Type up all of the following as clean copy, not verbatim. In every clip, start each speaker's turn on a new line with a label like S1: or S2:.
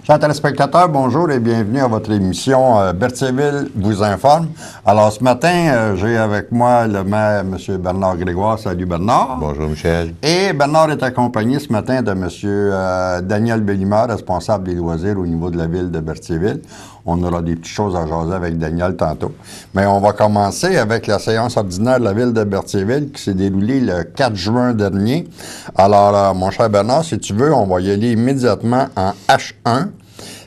S1: Chers téléspectateurs, bonjour et bienvenue à votre émission Berthierville vous informe. Alors ce matin, j'ai avec moi le maire, M. Bernard Grégoire. Salut Bernard.
S2: Bonjour Michel.
S1: Et Bernard est accompagné ce matin de M. Daniel Bellima, responsable des loisirs au niveau de la ville de Berthierville. On aura des petites choses à jaser avec Daniel tantôt. Mais on va commencer avec la séance ordinaire de la ville de Berthierville qui s'est déroulée le 4 juin dernier. Alors, mon cher Bernard, si tu veux, on va y aller immédiatement en H1.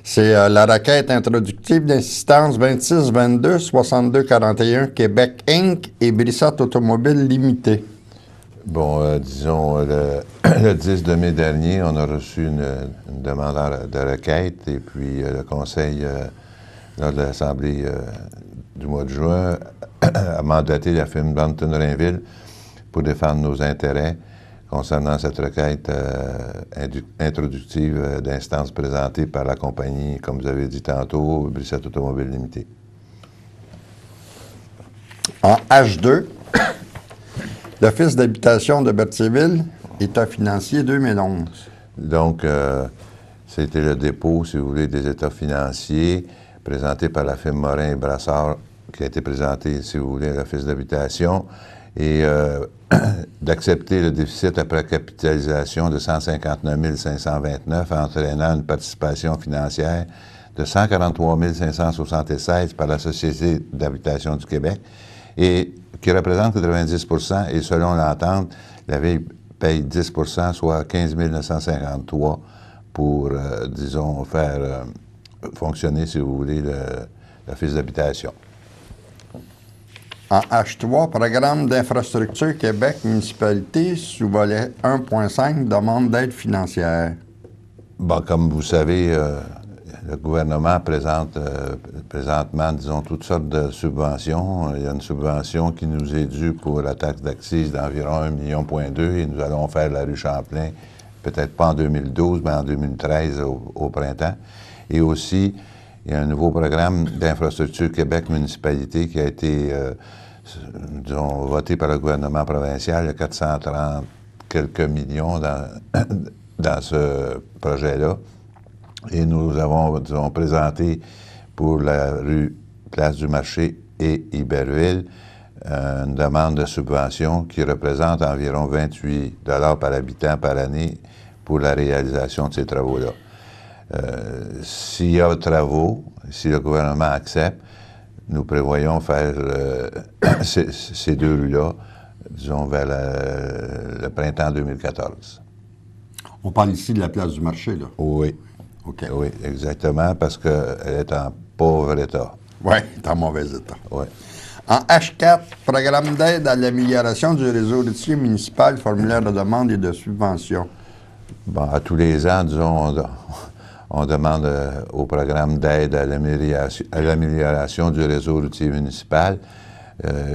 S1: C'est la requête introductive d'assistance 2622-6241 Québec Inc. et Brissot Automobile Limité.
S2: Bon, disons, le 10 de mai dernier, on a reçu une demande de requête et puis le Conseil, lors de l'Assemblée du mois de juin, a mandaté la firme Banton-Rainville pour défendre nos intérêts concernant cette requête introductive d'instance présentée par la compagnie, comme vous avez dit tantôt, Brissot Automobile Limité.
S1: En H2, l'Office d'habitation de Berthierville, État financier 2011.
S2: Donc, c'était le dépôt, si vous voulez, des états financiers présentés par la firme Morin et Brassard, qui a été présenté, si vous voulez, à l'Office d'habitation, et d'accepter le déficit après capitalisation de 159 529, entraînant une participation financière de 143 576 par la Société d'habitation du Québec, et qui représente 90 %, et selon l'entente, la ville paye 10 %, soit 15 953 pour, disons, faire fonctionner, si vous voulez, l'Office d'habitation.
S1: En H3, Programme d'infrastructure Québec municipalité, sous-volet 1.5, demande d'aide financière.
S2: Bon, comme vous savez, le gouvernement présente présentement, disons, toutes sortes de subventions. Il y a une subvention qui nous est due pour la taxe d'accise d'environ 1,2 million et nous allons faire la rue Champlain, peut-être pas en 2012, mais en 2013 au printemps. Et aussi, il y a un nouveau programme d'infrastructure Québec municipalité qui a été, disons, voté par le gouvernement provincial. Il y a 430 quelques millions dans ce projet-là. Et nous avons, disons, présenté pour la rue Place du Marché et Iberville une demande de subvention qui représente environ 28 $ par habitant par année pour la réalisation de ces travaux-là. S'il y a travaux, si le gouvernement accepte, nous prévoyons faire ces deux rues-là, disons, vers le printemps 2014.
S1: On parle ici de la place du marché, là?
S2: Oui.
S1: OK.
S2: Oui, exactement, parce qu'elle est en pauvre état.
S1: Oui, elle est en mauvais état.
S2: Oui.
S1: En H4, Programme d'aide à l'amélioration du réseau routier municipal, formulaire de demande et de subvention.
S2: Bon, à tous les ans, disons, on demande au programme d'aide à l'amélioration du réseau routier municipal,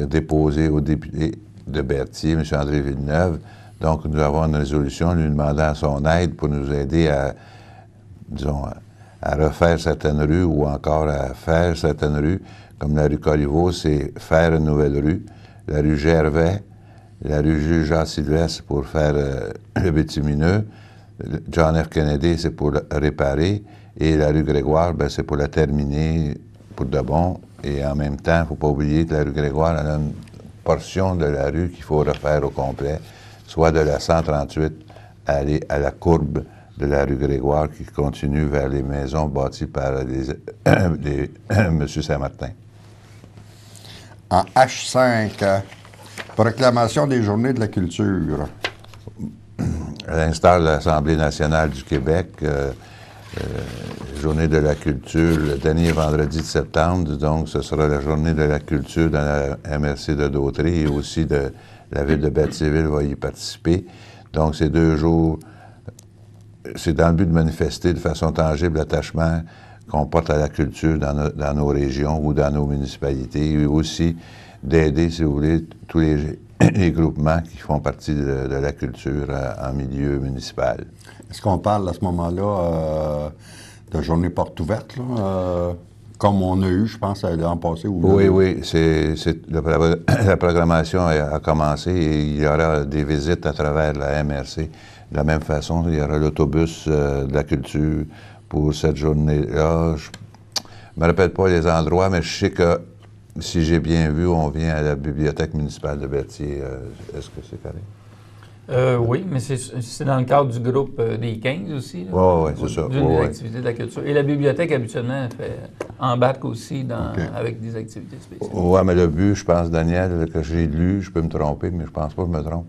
S2: déposé au député de Berthier, M. André Villeneuve. Donc, nous avons une résolution lui demandant son aide pour nous aider à, disons, à refaire certaines rues ou encore à faire certaines rues, comme la rue Corriveau, c'est faire une nouvelle rue, la rue Gervais, la rue Jules-Jean-Sylvestre pour faire le bitumineux, John F. Kennedy, c'est pour réparer, et la rue Grégoire, ben, c'est pour la terminer pour de bon. Et en même temps, il ne faut pas oublier que la rue Grégoire, elle a une portion de la rue qu'il faut refaire au complet, soit de la 138 aller à la courbe de la rue Grégoire qui continue vers les maisons bâties par M. Saint-Martin.
S1: En H5, proclamation des Journées de la culture.
S2: À l'instar de l'Assemblée nationale du Québec, Journée de la culture, le dernier vendredi de septembre, donc ce sera la Journée de la culture dans la MRC de Dautrey et aussi de la ville de Berthierville va y participer. Donc ces 2 jours, c'est dans le but de manifester de façon tangible l'attachement qu'on porte à la culture dans nos régions ou dans nos municipalités et aussi d'aider, si vous voulez, tous les groupements qui font partie de la culture en milieu municipal.
S1: Est-ce qu'on parle à ce moment-là de journée porte ouverte, là, comme on a eu, je pense, l'an passé?
S2: Oui, la programmation a commencé et il y aura des visites à travers la MRC. De la même façon, il y aura l'autobus de la culture pour cette journée-là. Je ne me rappelle pas les endroits, mais je sais que, si j'ai bien vu, on vient à la bibliothèque municipale de Berthier. Est-ce que c'est correct?
S3: Oui, mais c'est dans le cadre du groupe des 15 aussi.
S2: Oui, c'est ça.
S3: D'une des activités de la culture. Et la bibliothèque, habituellement, embarque aussi avec des activités spéciales.
S2: Oui, mais le but, je pense, Daniel, que j'ai lu, je peux me tromper, mais je pense pas que je me trompe,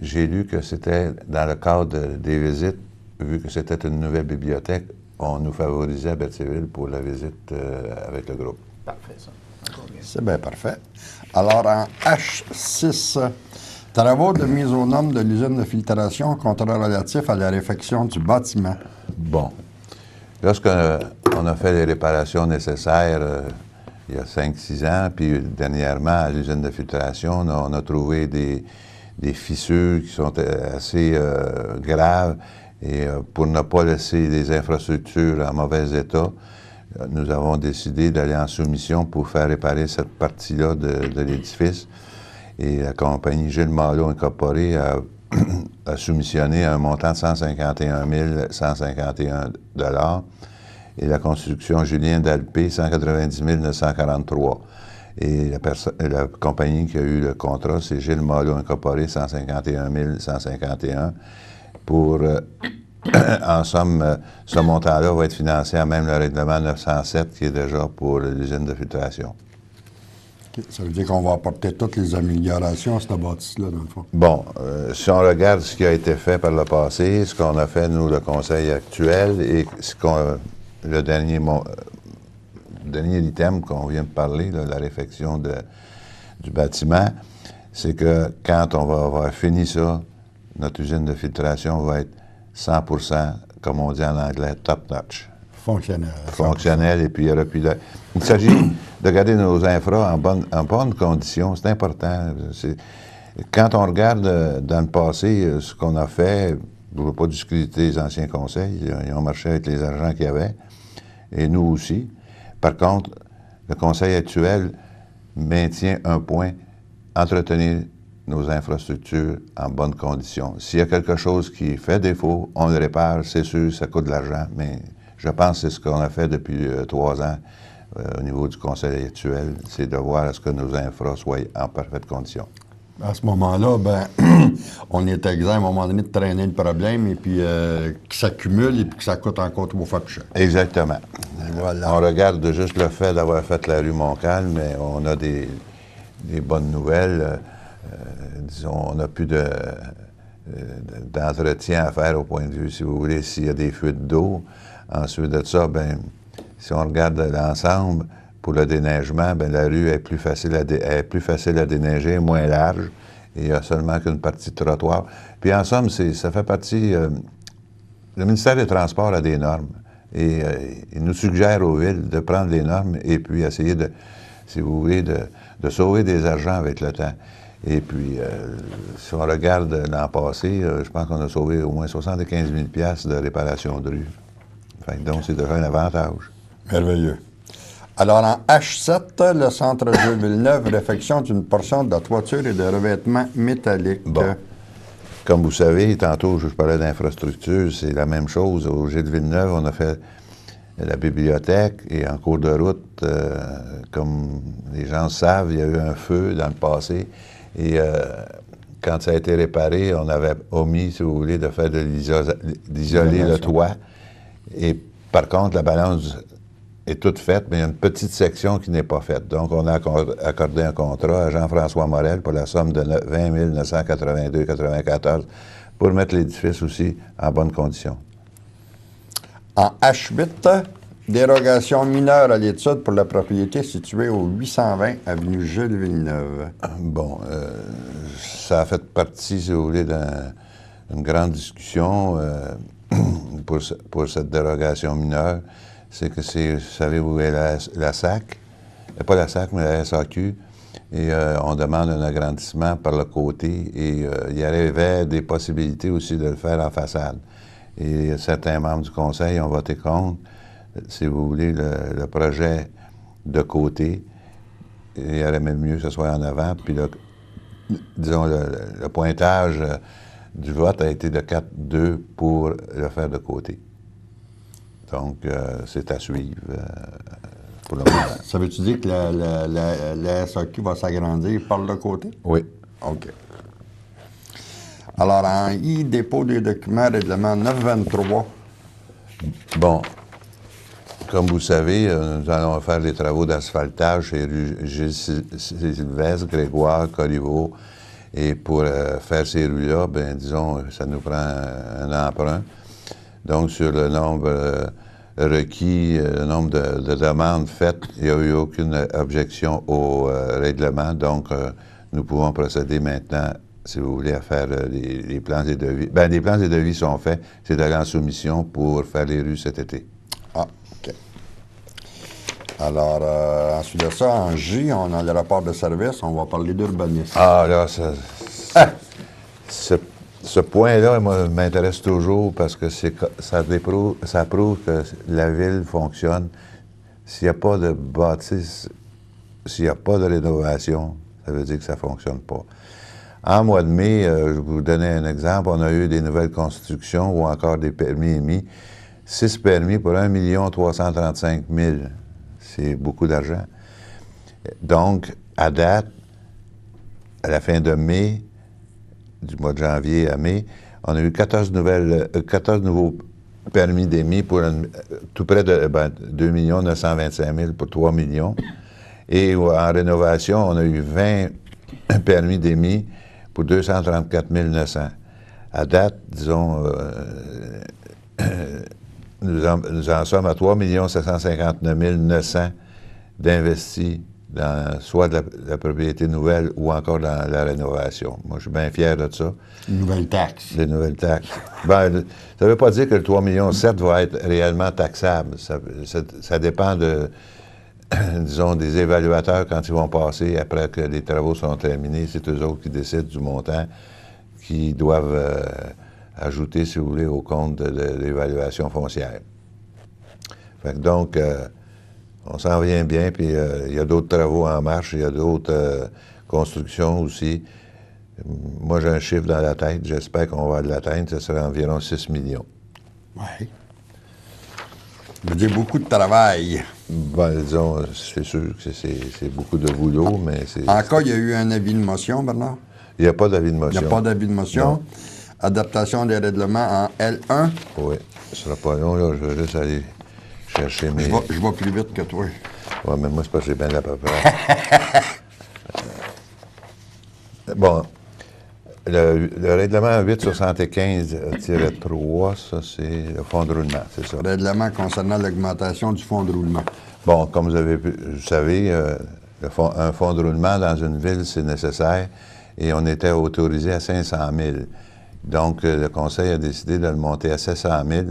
S2: j'ai lu que c'était dans le cadre des visites, vu que c'était une nouvelle bibliothèque, on nous favorisait à Berthierville pour la visite avec le groupe.
S3: Parfait, ça.
S1: C'est bien parfait. Alors, en H6, travaux de mise aux normes de l'usine de filtration, contrat relatif à la réfection du bâtiment.
S2: Bon. Lorsqu'on a fait les réparations nécessaires il y a 5-6 ans, puis dernièrement, à l'usine de filtration, on a trouvé des fissures qui sont assez graves. Et pour ne pas laisser les infrastructures en mauvais état, nous avons décidé d'aller en soumission pour faire réparer cette partie-là de l'édifice. Et la compagnie Gilles Malo Incorporée a soumissionné un montant de 151 151 $ et la construction Julien Dalpé, 190 943. Et la compagnie qui a eu le contrat, c'est Gilles Malo Incorporé, 151 151. Pour, en somme, ce montant-là va être financé à même le règlement 907 qui est déjà pour l'usine de filtration.
S1: Ça veut dire qu'on va apporter toutes les améliorations à ce bâtisse-là, dans le fond.
S2: Bon, si on regarde ce qui a été fait par le passé, ce qu'on a fait, nous, le conseil actuel, et le dernier item qu'on vient de parler, là, la réfection du bâtiment, c'est que quand on va avoir fini ça, notre usine de filtration va être 100%, comme on dit en anglais, top-notch.
S1: Fonctionnel.
S2: Fonctionnel, et puis il y aura plus de... Il s'agit de garder nos infras en bonne condition, c'est important. Quand on regarde dans le passé ce qu'on a fait, je ne veux pas discréditer les anciens conseils, ils ont marché avec les argents qu'il y avait, et nous aussi. Par contre, le conseil actuel maintient un point, entretenir nos infrastructures en bonne condition. S'il y a quelque chose qui fait défaut, on le répare, c'est sûr, ça coûte de l'argent, mais je pense que c'est ce qu'on a fait depuis 3 ans au niveau du conseil actuel, c'est de voir à ce que nos infras soient en parfaite condition.
S1: À ce moment-là, ben, on est exempt à un moment donné de traîner le problème et puis que ça cumule et puis que ça coûte encore 3 fois plus cher.
S2: Exactement.
S1: Voilà.
S2: On regarde juste le fait d'avoir fait la rue Montcalm, mais on a des bonnes nouvelles. Disons, on n'a plus d'entretien à faire au point de vue, si vous voulez, s'il y a des fuites d'eau. Ensuite de ça, ben, si on regarde l'ensemble, pour le déneigement, ben, la rue est plus facile à déneiger, moins large, et il n'y a seulement qu'une partie de trottoir. Puis en somme, ça fait partie... le ministère des Transports a des normes, et il nous suggère aux villes de prendre les normes et puis essayer de, si vous voulez, de sauver des argents avec le temps. Et puis, si on regarde l'an passé, je pense qu'on a sauvé au moins 75 000 $ de réparation de rue. Enfin, donc, c'est déjà un avantage.
S1: Merveilleux. Alors, en H7, le centre Jules Villeneuve, réfection d'une portion de toiture et de revêtement métallique.
S2: Bon. Comme vous savez, tantôt, je parlais d'infrastructure, c'est la même chose. Au Gilles Villeneuve, on a fait la bibliothèque et en cours de route, comme les gens savent, il y a eu un feu dans le passé. Et quand ça a été réparé, on avait omis, si vous voulez, d'isoler le toit. Et par contre, la balance est toute faite, mais il y a une petite section qui n'est pas faite. Donc, on a accordé un contrat à Jean-François Morel pour la somme de 20 982,94 pour mettre l'édifice aussi en bonne condition.
S1: En H8, dérogation mineure à l'étude pour la propriété située au 820 avenue Jules Villeneuve.
S2: Bon, ça a fait partie, si vous voulez, d'une grande discussion pour cette dérogation mineure. C'est que vous savez où est la SAC, pas la SAC, mais la SAQ, et on demande un agrandissement par le côté, et il y avait des possibilités aussi de le faire en façade. Et certains membres du conseil ont voté contre, si vous voulez, le projet de côté. Il y aurait même mieux que ce soit en avant, puis disons, le pointage du vote a été de 4-2 pour le faire de côté. Donc, c'est à suivre pour le moment.
S1: Ça veut-tu dire que la SAQ va s'agrandir par le côté?
S2: Oui.
S1: OK. Alors, en I, dépôt des documents, règlement 923.
S2: Bon, comme vous savez, nous allons faire les travaux d'asphaltage chez Gilles Sylvestre, Grégoire, Corriveau. Et pour faire ces rues-là, bien, disons, ça nous prend un emprunt. Donc, sur le nombre requis, le nombre de demandes faites, il n'y a eu aucune objection au règlement. Donc, nous pouvons procéder maintenant, si vous voulez, à faire les plans et devis. Bien, les plans et devis sont faits. C'est d'aller en soumission pour faire les rues cet été.
S1: Ah, OK. Alors, ensuite de ça, en J, on a le rapport de service. On va parler d'urbanisme.
S2: Ah, là, ce point-là, moi, m'intéresse toujours parce que ça prouve que la ville fonctionne. S'il n'y a pas de bâtisse, s'il n'y a pas de rénovation, ça veut dire que ça ne fonctionne pas. En mois de mai, je vais vous donner un exemple, on a eu des nouvelles constructions ou encore des permis émis. 6 permis pour 1 335 000. C'est beaucoup d'argent. Donc, à date, à la fin de mai, du mois de janvier à mai, on a eu 14 nouveaux permis d'émis pour tout près de 2 925 000 pour 3 millions. Et en rénovation, on a eu 20 permis d'émis pour 234 900. À date, disons, nous en sommes à 3 759 900 d'investis dans soit de la propriété nouvelle ou encore dans la rénovation. Moi, je suis bien fier de ça.
S1: Une nouvelle taxe.
S2: Les nouvelles taxes. Ben, ça ne veut pas dire que le 3,7 millions va être réellement taxable. Ça dépend de, disons, des évaluateurs quand ils vont passer après que les travaux sont terminés. C'est eux autres qui décident du montant qu'ils doivent ajouter, si vous voulez, au compte de l'évaluation foncière. Fait que donc, on s'en vient bien, puis il y a d'autres travaux en marche, il y a d'autres constructions aussi. Moi, j'ai un chiffre dans la tête, j'espère qu'on va l'atteindre, ce sera environ 6 millions.
S1: Oui. Ça veut dire beaucoup de travail.
S2: Ben, disons, c'est sûr que c'est beaucoup de boulot, mais c'est...
S1: Encore, il y a eu un avis de motion, Bernard?
S2: Il n'y a pas d'avis de motion.
S1: Il n'y a pas d'avis de motion.
S2: Non.
S1: Adaptation des règlements en L1.
S2: Oui, ce sera pas long, là, je vais juste aller chercher mes...
S1: Je vais plus vite que toi.
S2: Oui, mais moi, c'est parce que j'ai bien la paperasse. Bon, le règlement 875-3, ça, c'est le fonds de roulement, c'est ça.
S1: Règlement concernant l'augmentation du fonds de roulement.
S2: Bon, comme vous savez, un fonds de roulement dans une ville, c'est nécessaire, et on était autorisé à 500 000. Donc, le conseil a décidé de le monter à 700 000,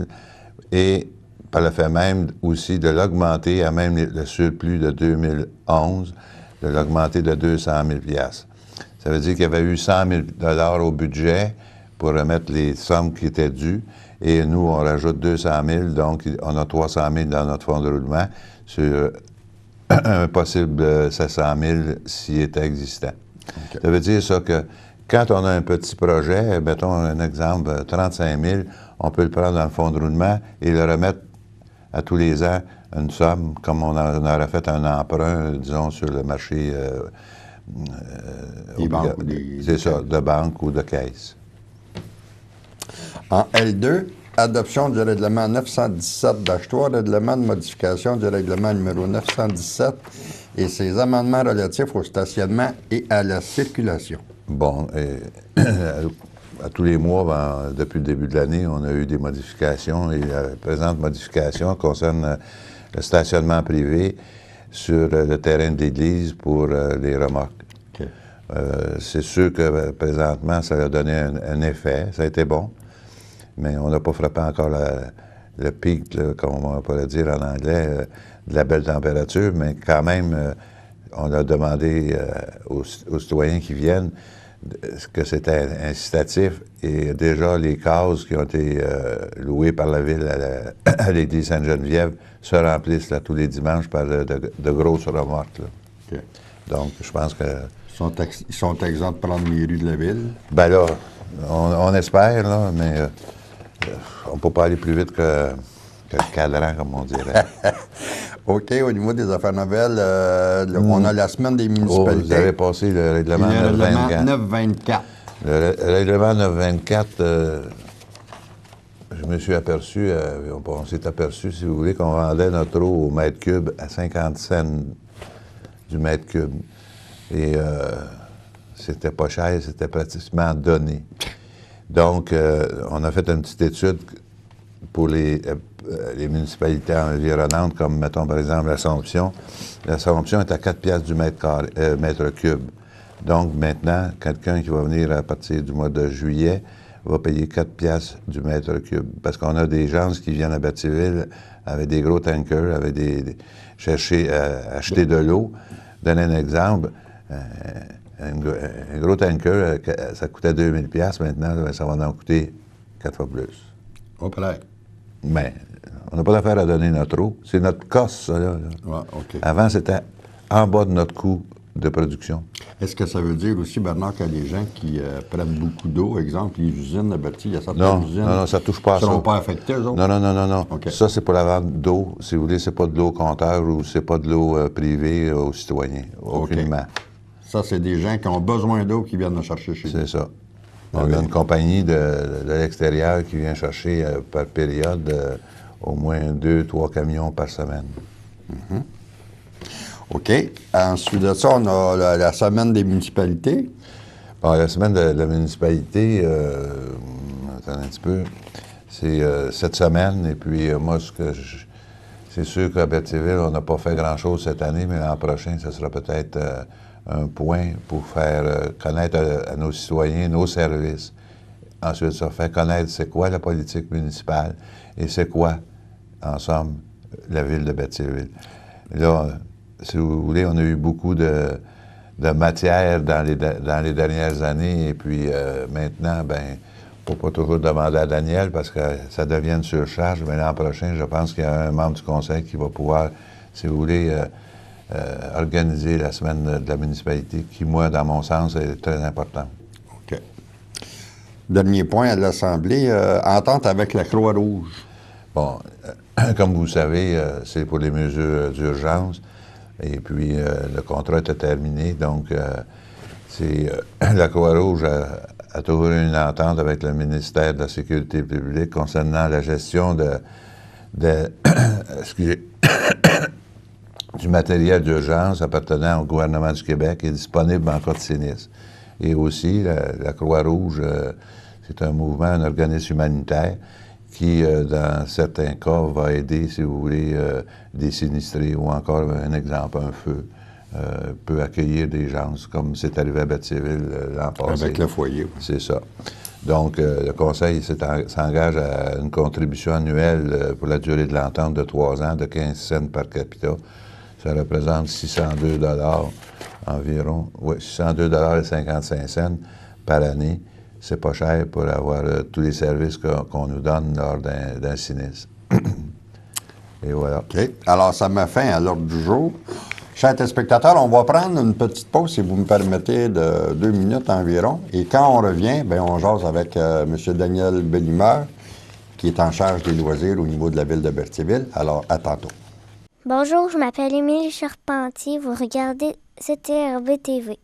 S2: et par le fait même aussi de l'augmenter à même le surplus de 2011, de l'augmenter de 200 000 $. Ça veut dire qu'il y avait eu 100 000 $ au budget pour remettre les sommes qui étaient dues. Et nous, on rajoute 200 000, donc on a 300 000 dans notre fonds de roulement sur un possible 700 000 s'il était existant. Okay. Ça veut dire ça que quand on a un petit projet, mettons un exemple, 35 000, on peut le prendre dans le fonds de roulement et le remettre à tous les ans une somme, comme on aurait fait un emprunt, disons, sur le marché... c'est ça, de banque ou de caisse.
S1: En L2, adoption du règlement 917-3, règlement de modification du règlement numéro 917 et ses amendements relatifs au stationnement et à la circulation.
S2: Bon, à tous les mois, depuis le début de l'année, on a eu des modifications et la présente modification concerne le stationnement privé sur le terrain d'église pour les remorques. Okay. C'est sûr que présentement, ça a donné un effet, ça a été bon, mais on n'a pas frappé encore le pic, là, comme on pourrait dire en anglais, de la belle température, mais quand même, on a demandé aux citoyens qui viennent que c'était incitatif et déjà les cases qui ont été louées par la ville à l'église Sainte-Geneviève se remplissent là, tous les dimanches par de grosses remorques. Là. Okay. Donc, je pense que...
S1: Ils sont exempts de prendre les rues de la ville?
S2: Bien là, on espère, là, mais on ne peut pas aller plus vite que Que le cadran, comme on dirait.
S1: OK, au niveau des affaires nouvelles, on a la semaine des municipalités.
S2: Vous avez passé le règlement 924.
S1: 924.
S2: Le règlement 924, je me suis aperçu, on s'est aperçu, si vous voulez, qu'on vendait notre eau au mètre cube à 50 cents du mètre cube. Et c'était pas cher, c'était pratiquement donné. Donc, on a fait une petite étude pour les municipalités environnantes, comme, mettons, par exemple, l'Assomption. L'Assomption est à 4 piastres du mètre cube. Donc, maintenant, quelqu'un qui va venir à partir du mois de juillet va payer 4 piastres du mètre cube. Parce qu'on a des gens qui viennent à Berthierville avec des gros tankers, avec chercher à acheter de l'eau. Donner un exemple, un gros tanker, ça coûtait 2000 piastres. Maintenant, ça va en coûter 4 fois plus.
S1: Oh, pareil.
S2: Mais on n'a pas d'affaire à donner notre eau. C'est notre cost, ça. Là.
S1: Ouais, OK.
S2: Avant, c'était en bas de notre coût de production.
S1: Est-ce que ça veut dire aussi, Bernard, qu'il y a des gens qui prennent beaucoup d'eau? Exemple, les usines de Berthier, il y a certaines usines
S2: non, ça ne touche pas à
S1: qui ne
S2: ça.
S1: seront pas affectées, eux autres?
S2: Non.
S1: Okay.
S2: Ça, c'est pour la vente d'eau. Si vous voulez, c'est pas de l'eau compteur ou c'est pas de l'eau privée aux citoyens. Aucunement.
S1: Okay. Ça, c'est des gens qui ont besoin d'eau qui viennent la chercher chez eux.
S2: C'est ça. On a une compagnie de l'extérieur qui vient chercher par période au moins 2-3 camions par semaine.
S1: Mm-hmm. OK. Ensuite de ça, on a la semaine des municipalités.
S2: Bon, la semaine de la municipalité, attendez un petit peu, c'est cette semaine. Et puis, moi, c'est sûr qu'à Berthierville, on n'a pas fait grand-chose cette année, mais l'an prochain, ce sera peut-être un point pour faire connaître à nos citoyens nos services. Ensuite, ça faire connaître c'est quoi la politique municipale et c'est quoi, en somme, la ville de Berthierville. Là, si vous voulez, on a eu beaucoup de matière dans les dernières années et puis maintenant, ben, il ne faut pas toujours demander à Daniel parce que ça devient une surcharge, mais l'an prochain, je pense qu'il y a un membre du conseil qui va pouvoir, si vous voulez, organiser la semaine de la municipalité qui, moi, dans mon sens, est très importante.
S1: OK. Dernier point à l'Assemblée, entente avec la Croix-Rouge.
S2: Bon, comme vous savez, c'est pour les mesures d'urgence. Et puis, le contrat était terminé. Donc, la Croix-Rouge a trouvé une entente avec le ministère de la Sécurité publique concernant la gestion du matériel d'urgence appartenant au gouvernement du Québec et disponible en cas de sinistre. Et aussi, la Croix-Rouge, c'est un mouvement, un organisme humanitaire qui, dans certains cas, va aider, si vous voulez, des sinistrés ou encore, un exemple, un feu, peut accueillir des gens, comme c'est arrivé à Berthierville l'an passé.
S1: Avec le foyer. Oui.
S2: C'est ça. Donc, le Conseil s'engage à une contribution annuelle pour la durée de l'entente de 3 ans de 15 cents par capita. Ça représente 602 $ environ. Oui, 602 $ et 55 cents par année. C'est pas cher pour avoir tous les services qu'on nous donne lors d'un sinistre. Et voilà.
S1: OK. Alors, ça met fin à l'ordre du jour. Chers téléspectateurs, on va prendre une petite pause, si vous me permettez, de 2 minutes environ. Et quand on revient, bien, on jase avec M. Daniel Bellimard, qui est en charge des loisirs au niveau de la ville de Berthierville. Alors, à tantôt.
S4: Bonjour, je m'appelle Émilie Charpentier. Vous regardez CTRV TV.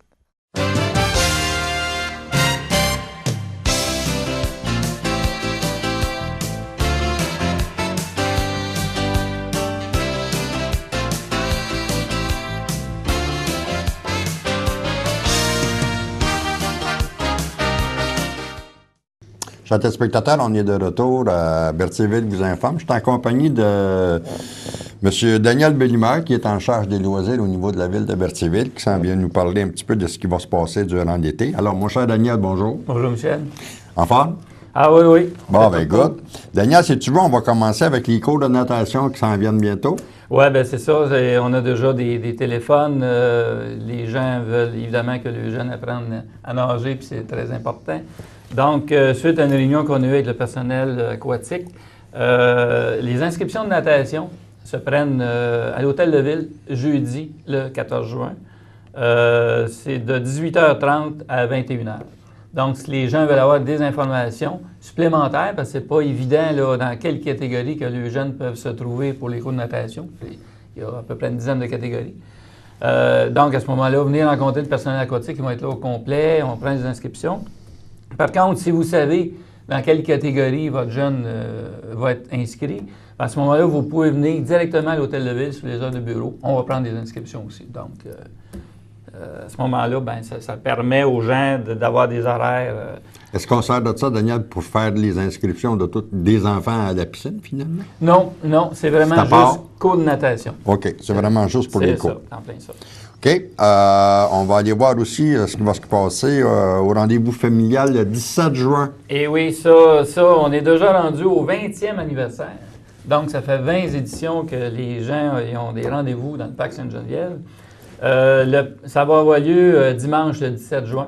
S1: Chers téléspectateurs, on est de retour à Berthierville vous informe. Je suis en compagnie de M. Daniel Bellimard, qui est en charge des loisirs au niveau de la ville de Berthierville, qui s'en vient nous parler un petit peu de ce qui va se passer durant l'été. Alors, mon cher Daniel, bonjour.
S3: Bonjour, Michel.
S1: En forme?
S3: Ah oui, oui.
S1: Bon, bien, good. Daniel, si tu veux, on va commencer avec les cours de natation qui s'en viennent bientôt.
S3: Oui, bien c'est ça. On a déjà des téléphones. Les gens veulent évidemment que les jeunes apprennent à nager, puis c'est très important. Donc, suite à une réunion qu'on a eue avec le personnel aquatique, les inscriptions de natation se prennent à l'Hôtel de Ville jeudi, le 14 juin. C'est de 18h30 à 21h. Donc, si les gens veulent avoir des informations supplémentaires, parce que c'est pas évident là, dans quelle catégorie que les jeunes peuvent se trouver pour les cours de natation. Il y a à peu près une dizaine de catégories. Donc, à ce moment-là, venez rencontrer le personnel aquatique qui va être là au complet, on prend des inscriptions. Par contre, si vous savez dans quelle catégorie votre jeune va être inscrit, à ce moment-là, vous pouvez venir directement à l'hôtel de ville sur les heures de bureau. On va prendre des inscriptions aussi. Donc, à ce moment-là, ben, ça permet aux gens d'avoir des horaires.
S1: Est-ce qu'on sert de ça, Daniel, pour faire les inscriptions de des enfants à la piscine, finalement?
S3: Non, non, c'est vraiment juste cours de natation.
S1: OK, c'est vraiment juste pour les cours.
S3: C'est en plein ça.
S1: OK. On va aller voir aussi ce qui va se passer au rendez-vous familial le 17 juin.
S3: Et oui, ça, on est déjà rendu au 20e anniversaire. Donc, ça fait 20 éditions que les gens ont des rendez-vous dans le parc Sainte-Geneviève. Ça va avoir lieu dimanche le 17 juin,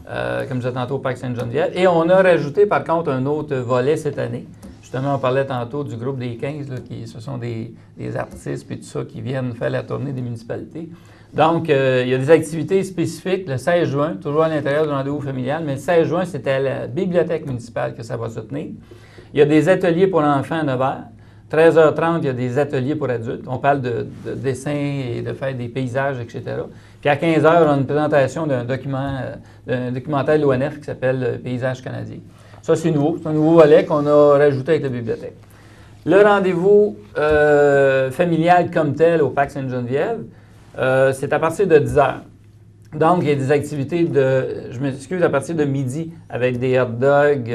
S3: comme je disais tantôt au parc Sainte-Geneviève. Et on a rajouté, par contre, un autre volet cette année. Justement, on parlait tantôt du groupe des 15, là, ce sont des artistes et tout ça qui viennent faire la tournée des municipalités. Donc, il y a des activités spécifiques le 16 juin, toujours à l'intérieur du rendez-vous familial, mais le 16 juin, c'est à la bibliothèque municipale que ça va se tenir. Il y a des ateliers pour enfants à 9h. 13h30, il y a des ateliers pour adultes. On parle de dessin et de faire des paysages, etc. Puis à 15h, on a une présentation d'un documentaire de l'ONF qui s'appelle Paysages canadiens. Ça, c'est nouveau. C'est un nouveau volet qu'on a rajouté avec la bibliothèque. Le rendez-vous familial comme tel au parc Sainte-Geneviève, c'est à partir de 10h. Donc, il y a des activités je m'excuse, à partir de midi, avec des hot dogs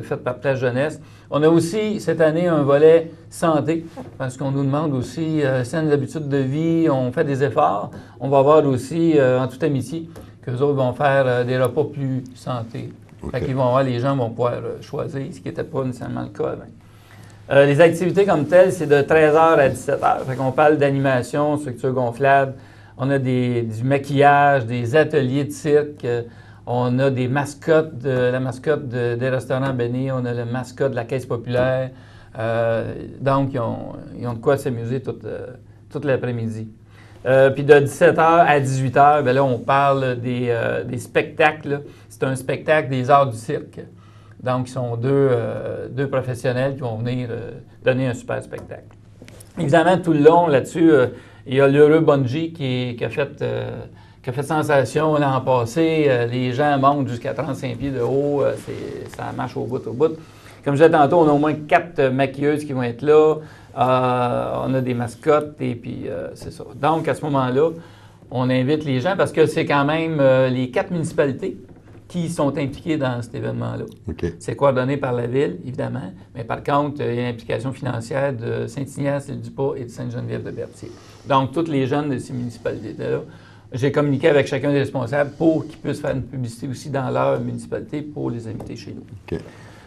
S3: faits par Place Jeunesse. On a aussi, cette année, un volet santé, parce qu'on nous demande aussi saines habitudes de vie, on fait des efforts. On va voir aussi, en toute amitié, qu'eux autres vont faire des repas plus santé. Okay. Fait qu'ils vont voir, les gens vont pouvoir choisir, ce qui n'était pas nécessairement le cas avant. Les activités comme telles, c'est de 13h à 17h. Fait qu'on parle d'animation, structure gonflable. On a du maquillage, des ateliers de cirque. On a des mascottes, la mascotte des restaurants Béni. On a le mascotte de la Caisse populaire. Donc, ils ont de quoi s'amuser toute l'après-midi. Puis de 17h à 18h, bien là, on parle des spectacles. C'est un spectacle des arts du cirque. Donc, ils sont deux professionnels qui vont venir donner un super spectacle. Évidemment, tout le long, là-dessus, il y a l'heureux bungee qui a fait sensation l'an passé. Les gens montent jusqu'à 35 pieds de haut. Ça marche au bout. Comme je disais tantôt, on a au moins 4 maquilleuses qui vont être là. On a des mascottes et puis c'est ça. Donc, à ce moment-là, on invite les gens parce que c'est quand même les 4 municipalités qui sont impliquées dans cet événement-là.
S1: Okay. C'est
S3: coordonné par la Ville, évidemment, mais par contre, il y a une implication financière de Saint-Ignace, Île-du-Pas et de Sainte-Geneviève-de-Berthier. Donc, tous les jeunes de ces municipalités-là, j'ai communiqué avec chacun des responsables pour qu'ils puissent faire une publicité aussi dans leur municipalité pour les inviter chez nous.
S1: Okay.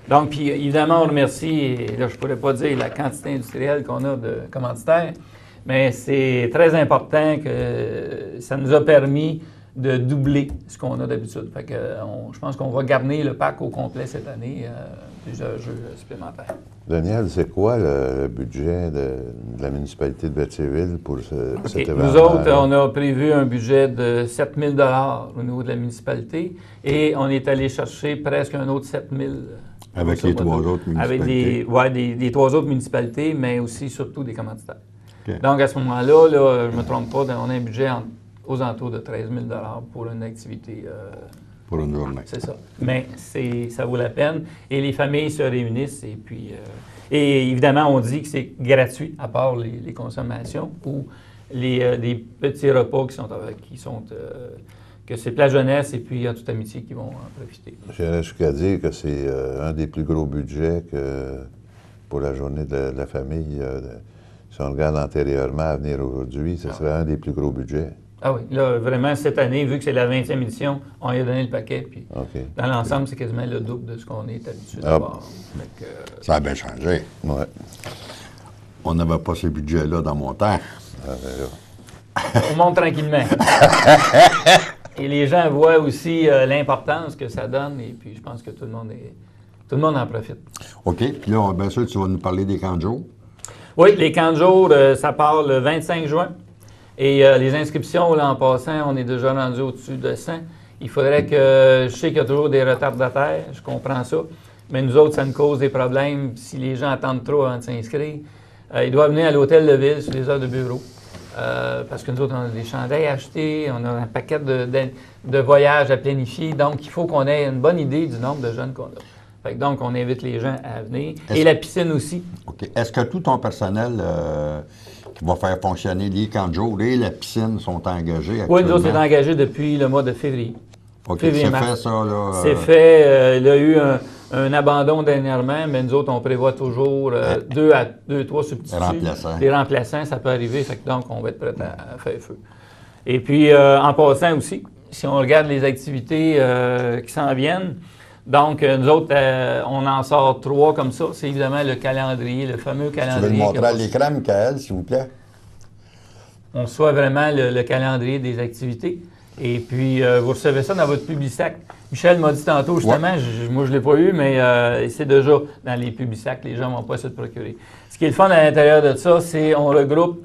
S3: Donc, puis évidemment, on remercie, et là, je ne pourrais pas dire la quantité industrielle qu'on a de commanditaires, mais c'est très important que ça nous a permis de doubler ce qu'on a d'habitude. Fait que je pense qu'on va garnir le parc au complet cette année, plusieurs jeux supplémentaires.
S2: Daniel, c'est quoi le budget de la municipalité de Berthierville pour cet événement?
S3: Nous autres, on a prévu un budget de 7 000 $ au niveau de la municipalité et on est allé chercher presque un autre 7 000
S1: avec les 3 autres municipalités.
S3: Avec des 3 autres municipalités, mais aussi surtout des commanditaires. Okay. Donc, à ce moment-là, je ne me trompe pas, on a un budget aux alentours de 13 000 $ pour une activité.
S1: Pour une journée.
S3: C'est ça. Mais ça vaut la peine. Et les familles se réunissent. Et puis, et évidemment, on dit que c'est gratuit, à part les consommations ou des petits repas que c'est Place Jeunesse et puis en toute amitié qui vont en profiter.
S2: J'irais jusqu'à dire que c'est un des plus gros budgets pour la journée de la famille. Si on regarde antérieurement à venir aujourd'hui, ce serait un des plus gros budgets.
S3: Ah oui, là, vraiment, cette année, vu que c'est la 20e édition, on lui a donné le paquet, puis dans l'ensemble, c'est quasiment le double de ce qu'on est habitué de voir.
S1: Ça a bien changé.
S2: Ouais.
S1: On n'avait pas ce budget-là dans mon temps.
S3: On monte tranquillement. Et les gens voient aussi l'importance que ça donne, et puis je pense que tout le monde en profite.
S1: OK, puis là, bien sûr, tu vas nous parler des camps de jour.
S3: Oui, les camps de jour, ça part le 25 juin. Et les inscriptions, là, en passant, on est déjà rendu au-dessus de 100. Il faudrait que, je sais qu'il y a toujours des retardataires, je comprends ça, mais nous autres, ça nous cause des problèmes si les gens attendent trop avant de s'inscrire. Ils doivent venir à l'hôtel de ville sur les heures de bureau. Parce que nous autres, on a des chandails à acheter, on a un paquet de voyages à planifier. Donc, il faut qu'on ait une bonne idée du nombre de jeunes qu'on a. Fait que donc, on invite les gens à venir. Et la piscine aussi.
S1: OK. Est-ce que tout ton personnel qui va faire fonctionner les camps de jour et la piscine sont engagés actuellement?
S3: Oui, nous autres, c'est engagé depuis le mois de février.
S1: OK, c'est
S3: février-mars.
S1: fait ça, là?
S3: C'est fait. Il y a eu un abandon dernièrement, mais nous autres, on prévoit toujours trois substituts. Des remplaçants, ça peut arriver. Fait que donc, on va être prêt à faire feu. Et puis, en passant aussi, si on regarde les activités qui s'en viennent, donc, nous autres, on en sort 3 comme ça. C'est évidemment le calendrier, le fameux calendrier.
S1: Tu veux le montrer à l'écran, Michael, s'il vous plaît?
S3: On reçoit vraiment le calendrier des activités. Et puis, vous recevez ça dans votre Publisac. Michel m'a dit tantôt, justement, moi je ne l'ai pas eu, mais c'est déjà dans les Publisac, les gens vont pas se le procurer. Ce qui est le fun à l'intérieur de ça, c'est on regroupe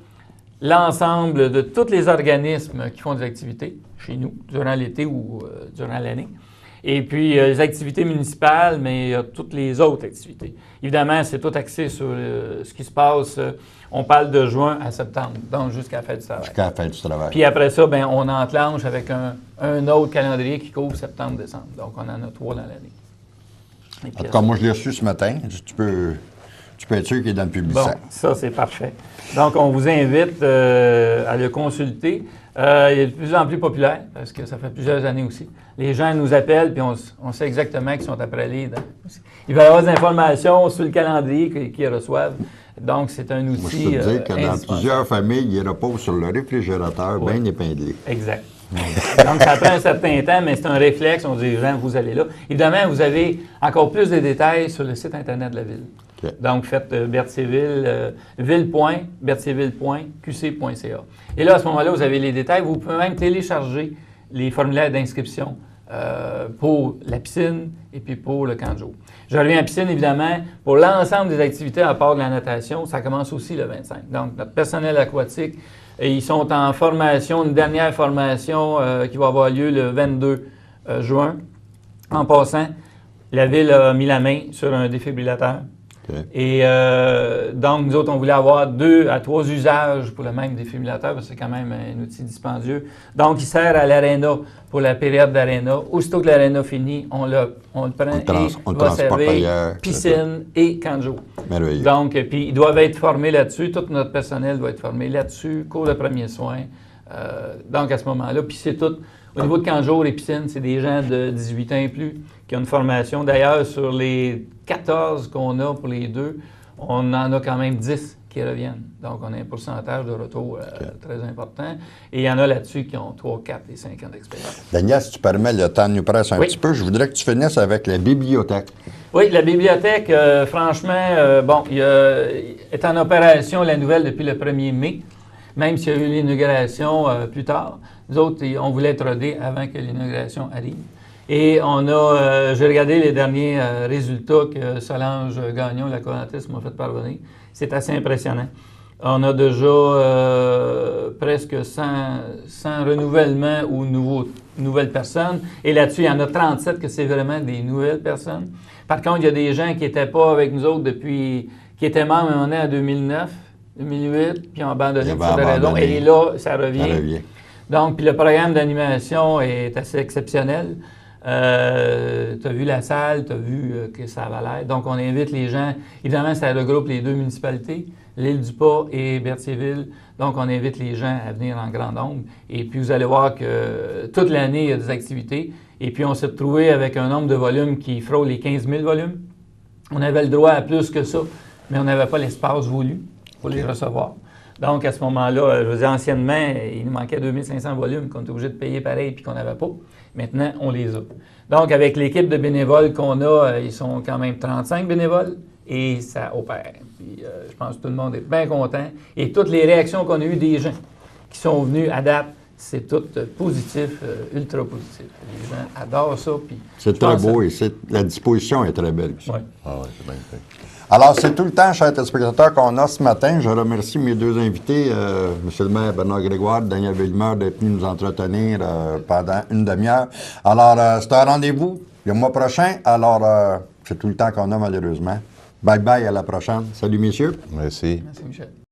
S3: l'ensemble de tous les organismes qui font des activités chez nous, durant l'été ou durant l'année. Et puis, les activités municipales, mais il y a toutes les autres activités. Évidemment, c'est tout axé sur ce qui se passe. On parle de juin à septembre, donc jusqu'à la fête du travail.
S1: Jusqu'à la fête du travail.
S3: Puis après ça, bien, on enclenche avec un autre calendrier qui couvre septembre-décembre. Donc, on en a 3 dans l'année.
S1: En tout cas, moi, je l'ai reçu ce matin. Tu peux être sûr qu'il est dans le Publisac.
S3: Bon, ça, c'est parfait. Donc, on vous invite à le consulter. Il est de plus en plus populaire, parce que ça fait plusieurs années aussi. Les gens nous appellent, puis on sait exactement qu'ils sont après les dents. Il va y avoir des informations sur le calendrier qu'ils reçoivent. Donc, c'est un outil.
S1: Moi, je peux te dire que dans plusieurs familles, il repose sur le réfrigérateur, bien épinglé.
S3: Exact. Donc, ça prend un certain temps, mais c'est un réflexe. On dit aux gens, vous allez là. Évidemment, vous avez encore plus de détails sur le site Internet de la Ville. Okay. Donc, faites Berthierville, ville.berthierville.qc.ca. Et là, à ce moment-là, vous avez les détails. Vous pouvez même télécharger les formulaires d'inscription pour la piscine et puis pour le camp de jour. Je reviens à la piscine, évidemment. Pour l'ensemble des activités, à part de la natation, ça commence aussi le 25. Donc, notre personnel aquatique, ils sont en formation, une dernière formation qui va avoir lieu le 22 juin. En passant, la Ville a mis la main sur un défibrillateur. Okay. Et donc, nous autres, on voulait avoir 2 à 3 usages pour le même défibrillateur, parce que c'est quand même un outil dispendieux. Donc, il sert à l'aréna pour la période d'aréna. Aussitôt que l'aréna finit, on le prend et va servir piscine et camp de jour.
S1: Merveilleux.
S3: Donc, puis ils doivent être formés là-dessus. Tout notre personnel doit être formé là-dessus, cours de premiers soins. Donc, à ce moment-là, puis c'est tout. Au niveau de camp de jour et piscine, c'est des gens de 18 ans et plus qui ont une formation. D'ailleurs, sur les 14 qu'on a pour les 2, on en a quand même 10 qui reviennent. Donc, on a un pourcentage de retour très important. Et il y en a là-dessus qui ont 3, 4 et 5 ans d'expérience.
S1: Daniel, si tu permets, le temps nous presse un petit peu. Je voudrais que tu finisses avec la bibliothèque.
S3: Oui, la bibliothèque, franchement, il est en opération, la nouvelle, depuis le 1er mai. Même s'il y a eu l'inauguration plus tard. Nous autres, on voulait être rodés avant que l'inauguration arrive. Et on a, j'ai regardé les derniers résultats que Solange Gagnon, la coordinatrice, m'a fait parvenir. C'est assez impressionnant. On a déjà presque 100 renouvellements ou nouvelles personnes. Et là-dessus, il y en a 37 que c'est vraiment des nouvelles personnes. Par contre, il y a des gens qui n'étaient pas avec nous autres depuis, qui étaient membres à un moment donné en 2009. 2008, puis ont abandonné pour des raisons. Et là, ça revient. Donc, puis le programme d'animation est assez exceptionnel. Tu as vu la salle, tu as vu que ça avait l'air. Donc, on invite les gens. Évidemment, ça regroupe les 2 municipalités, l'Île-du-Pas et Berthierville. Donc, on invite les gens à venir en grand nombre. Et puis, vous allez voir que toute l'année, il y a des activités. Et puis, on s'est retrouvé avec un nombre de volumes qui frôle les 15 000 volumes. On avait le droit à plus que ça, mais on n'avait pas l'espace voulu pour les recevoir. Donc, à ce moment-là, je veux dire, anciennement, il nous manquait 2500 volumes qu'on était obligé de payer pareil puis qu'on n'avait pas. Maintenant, on les a. Donc, avec l'équipe de bénévoles qu'on a, ils sont quand même 35 bénévoles et ça opère. Puis, je pense que tout le monde est bien content. Et toutes les réactions qu'on a eues des gens qui sont venus à date, c'est tout positif, ultra positif. Les gens adorent ça. Puis
S1: C'est
S3: je
S1: très
S3: pense
S1: beau
S3: que-
S1: et la disposition est très belle aussi.
S3: Ouais.
S2: Ah oui, c'est magnifique.
S1: Alors, c'est tout le temps, chers téléspectateurs, qu'on a ce matin. Je remercie mes deux invités, M. le maire Bernard Grégoire, Daniel Bellemare, d'être venus nous entretenir pendant une demi-heure. Alors, c'est un rendez-vous le mois prochain. Alors, c'est tout le temps qu'on a, malheureusement. Bye-bye, à la prochaine. Salut, messieurs.
S2: Merci.
S3: Merci, Michel.